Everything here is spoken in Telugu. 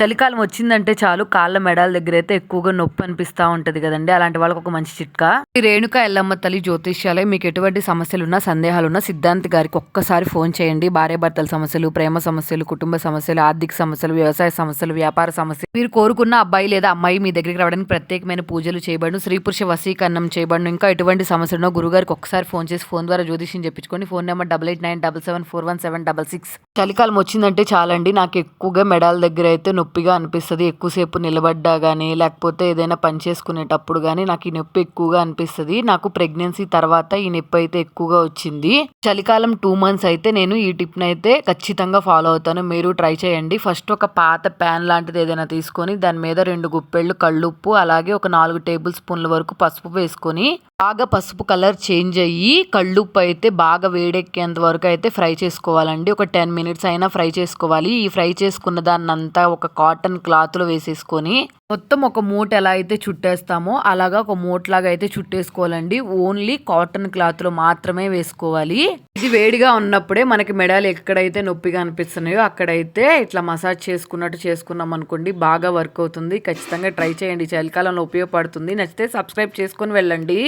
చలికాలం వచ్చిందంటే చాలు కాళ్ళ మెడాల దగ్గర అయితే ఎక్కువగా నొప్పి అనిపిస్తూ ఉంటది కదండి. అలాంటి వాళ్ళకి ఒక మంచి చిట్కా. ఈ రేణుక ఎల్లమ్మ తల్లి జ్యోతిష్యాలయం. మీకు ఎటువంటి సమస్యలున్నా సందేహాలున్నా సిద్ధాంత్ గారికి ఒక్కసారి ఫోన్ చేయండి. భార్యాభర్తల సమస్యలు, ప్రేమ సమస్యలు, కుటుంబ సమస్యలు, ఆర్థిక సమస్యలు, వ్యవసాయ సమస్యలు, వ్యాపార సమస్యలు, మీరు కోరుకున్న అబ్బాయి లేదా అమ్మాయి మీ దగ్గరికి రావడానికి ప్రత్యేకమైన పూజలు చేయబడును. స్త్రీ పురుష వశీకరణం చేయబడును. ఇంకా ఎటువంటి సమస్యలున్నా గురుగారికి ఒక్కసారి ఫోన్ చేసి ఫోన్ ద్వారా జ్యోతిష్యం చెప్పించుకోండి. Phone number 8897741766. చలికాలం వచ్చిందంటే చాలండి నాకు ఎక్కువగా మెడాల దగ్గర అయితే నొప్పిగా అనిపిస్తుంది. ఎక్కువసేపు నిలబడ్డా కానీ లేకపోతే ఏదైనా పని చేసుకునేటప్పుడు కానీ నాకు ఈ నొప్పి ఎక్కువగా అనిపిస్తుంది. నాకు ప్రెగ్నెన్సీ తర్వాత ఈ నొప్పి అయితే ఎక్కువగా వచ్చింది. చలికాలం 2 months అయితే నేను ఈ టిప్ని అయితే ఖచ్చితంగా ఫాలో అవుతాను. మీరు ట్రై చేయండి. ఫస్ట్ ఒక పాత ప్యాన్ లాంటిది ఏదైనా తీసుకొని దాని మీద 2 గుప్పెళ్ళు కళ్ళుప్పు, అలాగే ఒక 4 టేబుల్ స్పూన్ల వరకు పసుపు వేసుకొని బాగా పసుపు కలర్ చేంజ్ అయ్యి కళ్ళుప్పు అయితే బాగా వేడెక్కేంత వరకు అయితే ఫ్రై చేసుకోవాలండి. ఒక 10 minutes అయినా ఫ్రై చేసుకోవాలి. ఈ ఫ్రై చేసుకున్న దాన్నంతా ఒక కాటన్ క్లాత్లో వేసేసుకొని మొత్తం ఒక మూట ఎలా అయితే చుట్టేస్తామో అలాగా ఒక మూటలాగా అయితే చుట్టేసుకోవాలండి. ఓన్లీ కాటన్ క్లాత్లో మాత్రమే వేసుకోవాలి. ఇది వేడిగా ఉన్నప్పుడే మనకి మెడలు ఎక్కడైతే నొప్పిగా అనిపిస్తున్నాయో అక్కడైతే ఇట్లా మసాజ్ చేసుకున్నట్టు చేసుకున్నాం అనుకోండి, బాగా వర్క్ అవుతుంది. ఖచ్చితంగా ట్రై చేయండి. చలికాలంలో ఉపయోగపడుతుంది. నచ్చితే సబ్స్క్రైబ్ చేసుకొని వెళ్ళండి.